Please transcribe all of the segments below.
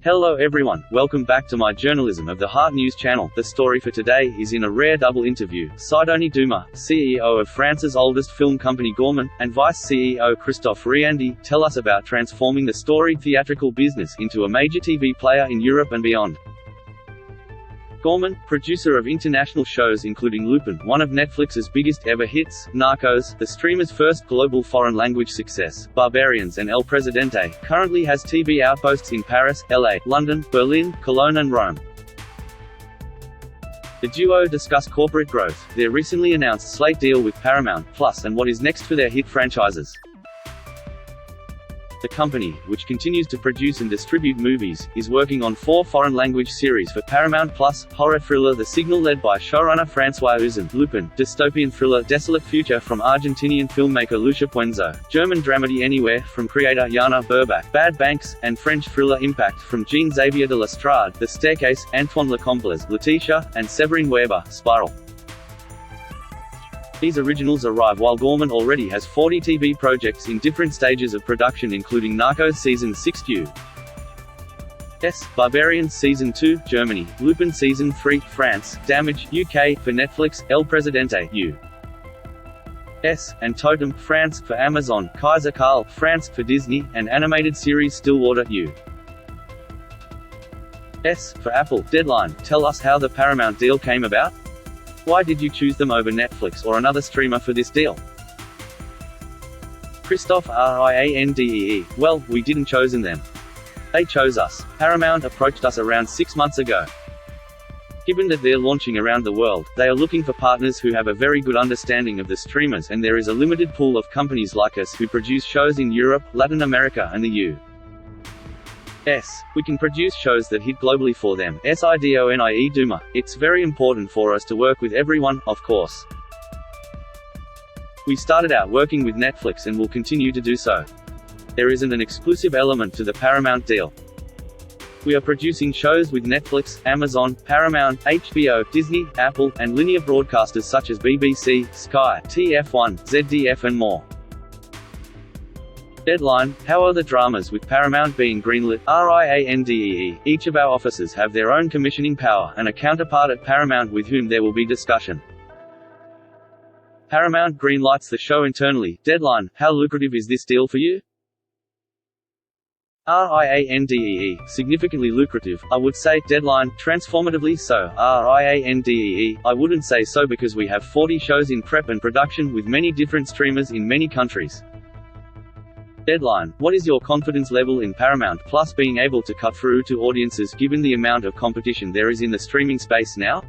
Hello everyone, welcome back to my Journalism of the Heart news channel. The story for today is in a rare double interview. Sidonie Dumas, CEO of France's oldest film company Gaumont, and Vice CEO Christophe Riandee, tell us about transforming the storied theatrical business into a major TV player in Europe and beyond. Gaumont, producer of international shows including Lupin, one of Netflix's biggest ever hits, Narcos, the streamer's first global foreign language success, Barbarians and El Presidente, currently has TV outposts in Paris, LA, London, Berlin, Cologne and Rome. The duo discuss corporate growth, their recently announced slate deal with Paramount, and what is next for their hit franchises. The company, which continues to produce and distribute movies, is working on 4 foreign-language series for Paramount+, horror thriller The Signal led by showrunner François Ozon, Lupin, dystopian thriller Desolate Future from Argentinian filmmaker Lucia Puenzo, German dramedy Anywhere from creator Jana Burbach, Bad Banks, and French thriller Impact from Jean-Xavier de Lestrade, The Staircase, Antoine Lecomte's Letitia, and Séverine Weber, Spiral. These originals arrive while Gaumont already has 40 TV projects in different stages of production including Narcos Season 6 U.S., Barbarians Season 2, Germany, Lupin Season 3, France, Damage, UK, for Netflix, El Presidente, U.S., and Totem, France, for Amazon, Kaiser Karl, France, for Disney, and animated series Stillwater, U.S., for Apple. Deadline, tell us how the Paramount deal came about? Why did you choose them over Netflix or another streamer for this deal? Christophe Riandee. Well, we didn't chosen them. They chose us. Paramount approached us around 6 months ago. Given that they're launching around the world, they are looking for partners who have a very good understanding of the streamers, and there is a limited pool of companies like us who produce shows in Europe, Latin America and the U.S. We can produce shows that hit globally for them. Sidonie Dumas. It's very important for us to work with everyone, of course. We started out working with Netflix and will continue to do so. There isn't an exclusive element to the Paramount deal. We are producing shows with Netflix, Amazon, Paramount, HBO, Disney, Apple, and linear broadcasters such as BBC, Sky, TF1, ZDF and more. Deadline, how are the dramas with Paramount being greenlit? Riandee. Each of our offices have their own commissioning power, and a counterpart at Paramount with whom there will be discussion. Paramount greenlights the show internally. Deadline, how lucrative is this deal for you? Riandee. Significantly lucrative, I would say. Deadline, transformatively so. Riandee. I wouldn't say so because we have 40 shows in prep and production with many different streamers in many countries. Deadline, what is your confidence level in Paramount Plus being able to cut through to audiences given the amount of competition there is in the streaming space now?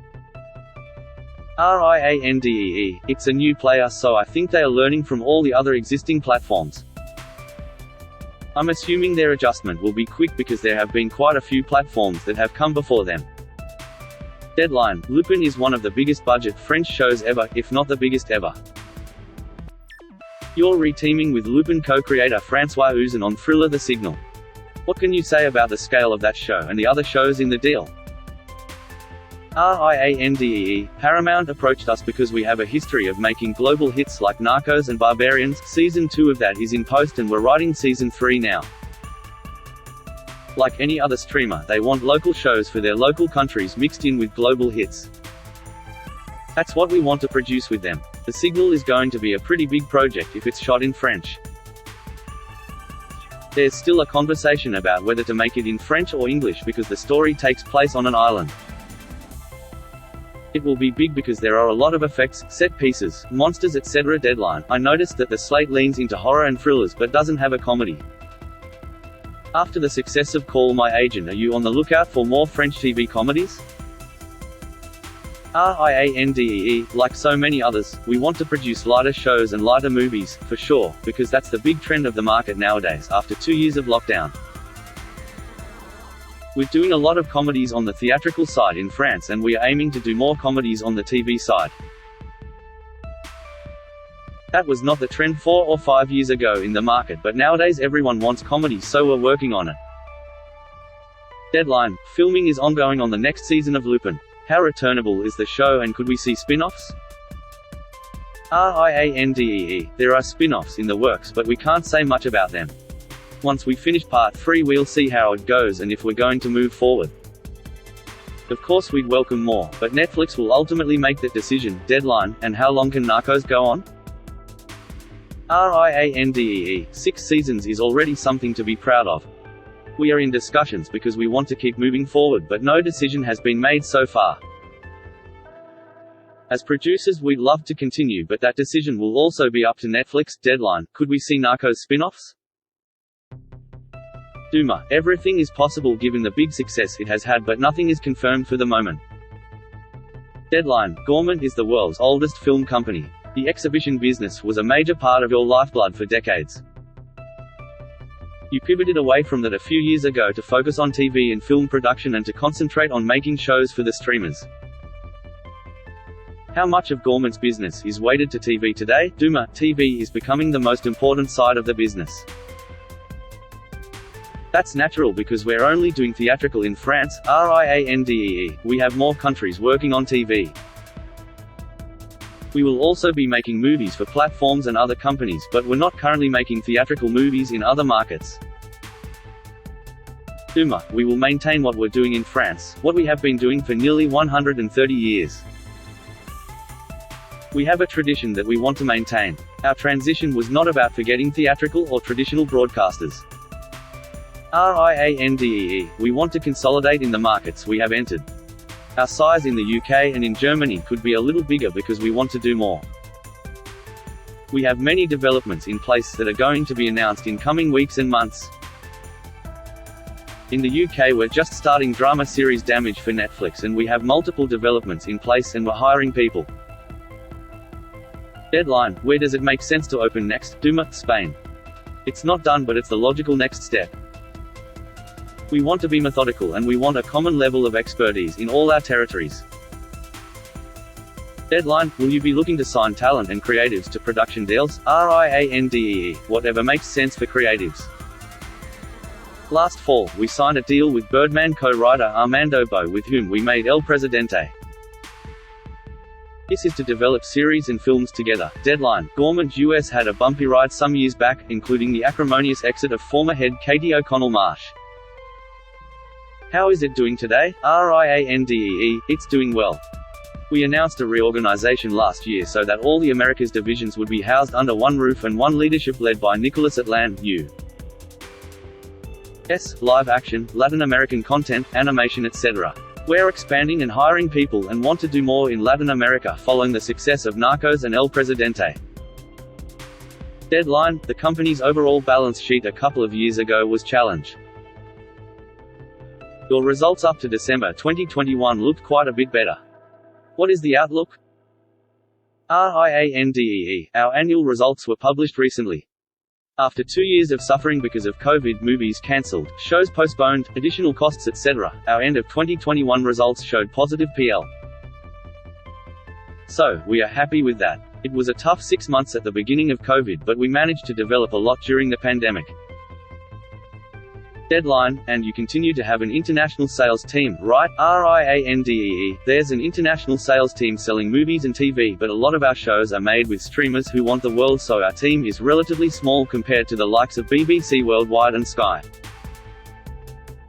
Riandee. It's a new player, so I think they are learning from all the other existing platforms. I'm assuming their adjustment will be quick because there have been quite a few platforms that have come before them. Deadline, Lupin is one of the biggest budget French shows ever, if not the biggest ever. You're re-teaming with Lupin co-creator François Ozon on thriller The Signal. What can you say about the scale of that show and the other shows in the deal? Riandee. Paramount approached us because we have a history of making global hits like Narcos and Barbarians. Season 2 of that is in post and we're writing Season 3 now. Like any other streamer, they want local shows for their local countries mixed in with global hits. That's what we want to produce with them. The Signal is going to be a pretty big project if it's shot in French. There's still a conversation about whether to make it in French or English because the story takes place on an island. It will be big because there are a lot of effects, set pieces, monsters etc. Deadline, I noticed that the slate leans into horror and thrillers but doesn't have a comedy. After the success of Call My Agent, are you on the lookout for more French TV comedies? Riandee. Like so many others, we want to produce lighter shows and lighter movies, for sure, because that's the big trend of the market nowadays after 2 years of lockdown. We're doing a lot of comedies on the theatrical side in France and we are aiming to do more comedies on the TV side. That was not the trend 4 or 5 years ago in the market, but nowadays everyone wants comedy, so we're working on it. Deadline, filming is ongoing on the next season of Lupin. How returnable is the show and could we see spin-offs? Riandee. There are spin-offs in the works but we can't say much about them. Once we finish part 3 we'll see how it goes and if we're going to move forward. Of course we'd welcome more, but Netflix will ultimately make that decision. Deadline, and how long can Narcos go on? Riandee, 6 seasons is already something to be proud of. We are in discussions because we want to keep moving forward, but no decision has been made so far. As producers we'd love to continue, but that decision will also be up to Netflix. Deadline, could we see Narcos spin-offs? Dumas, everything is possible given the big success it has had, but nothing is confirmed for the moment. Deadline, Gaumont is the world's oldest film company. The exhibition business was a major part of your lifeblood for decades. You pivoted away from that a few years ago to focus on TV and film production and to concentrate on making shows for the streamers. How much of Gaumont's business is weighted to TV today? Dumas, TV is becoming the most important side of the business. That's natural because we're only doing theatrical in France. Riandee, we have more countries working on TV. We will also be making movies for platforms and other companies, but we're not currently making theatrical movies in other markets. Dumas, we will maintain what we're doing in France, what we have been doing for nearly 130 years. We have a tradition that we want to maintain. Our transition was not about forgetting theatrical or traditional broadcasters. Riandee, we want to consolidate in the markets we have entered. Our size in the UK and in Germany could be a little bigger because we want to do more. We have many developments in place that are going to be announced in coming weeks and months. In the UK we're just starting drama series Damage for Netflix, and we have multiple developments in place and we're hiring people. Deadline, where does it make sense to open next? Dumas, Spain. It's not done, but it's the logical next step. We want to be methodical and we want a common level of expertise in all our territories. Deadline, will you be looking to sign talent and creatives to production deals? Riandee, whatever makes sense for creatives. Last fall, we signed a deal with Birdman co-writer Armando Bo, with whom we made El Presidente. This is to develop series and films together. Deadline, Gaumont US had a bumpy ride some years back, including the acrimonious exit of former head Katie O'Connell-Marsh. How is it doing today? Riandee, it's doing well. We announced a reorganization last year so that all the Americas divisions would be housed under one roof and one leadership led by Nicholas Atlan, U.S. live action, Latin American content, animation etc. We're expanding and hiring people and want to do more in Latin America following the success of Narcos and El Presidente. Deadline, the company's overall balance sheet a couple of years ago was challenged. Your results up to December 2021 looked quite a bit better. What is the outlook? Riandee, our annual results were published recently. After 2 years of suffering because of COVID, movies cancelled, shows postponed, additional costs etc., our end of 2021 results showed positive PL. So, we are happy with that. It was a tough 6 months at the beginning of COVID, but we managed to develop a lot during the pandemic. Deadline, and you continue to have an international sales team, right? Riandee, there's an international sales team selling movies and TV, but a lot of our shows are made with streamers who want the world, so our team is relatively small compared to the likes of BBC Worldwide and Sky.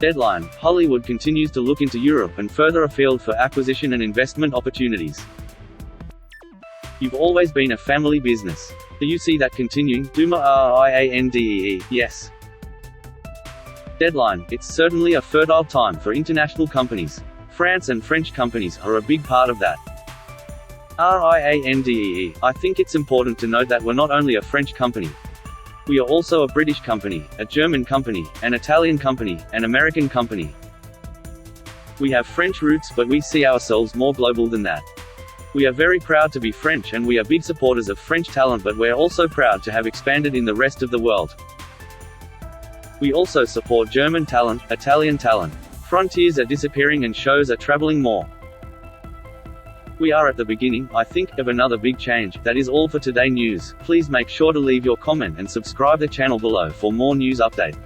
Deadline, Hollywood continues to look into Europe and further afield for acquisition and investment opportunities. You've always been a family business. Do you see that continuing? Dumas, Riandee, yes. Deadline, it's certainly a fertile time for international companies. France and French companies are a big part of that. Riandee, I think it's important to note that we're not only a French company. We are also a British company, a German company, an Italian company, an American company. We have French roots, but we see ourselves more global than that. We are very proud to be French and we are big supporters of French talent, but we're also proud to have expanded in the rest of the world. We also support German talent, Italian talent. Frontiers are disappearing and shows are traveling more. We are at the beginning, I think, of another big change. That is all for today news. Please make sure to leave your comment and subscribe the channel below for more news update.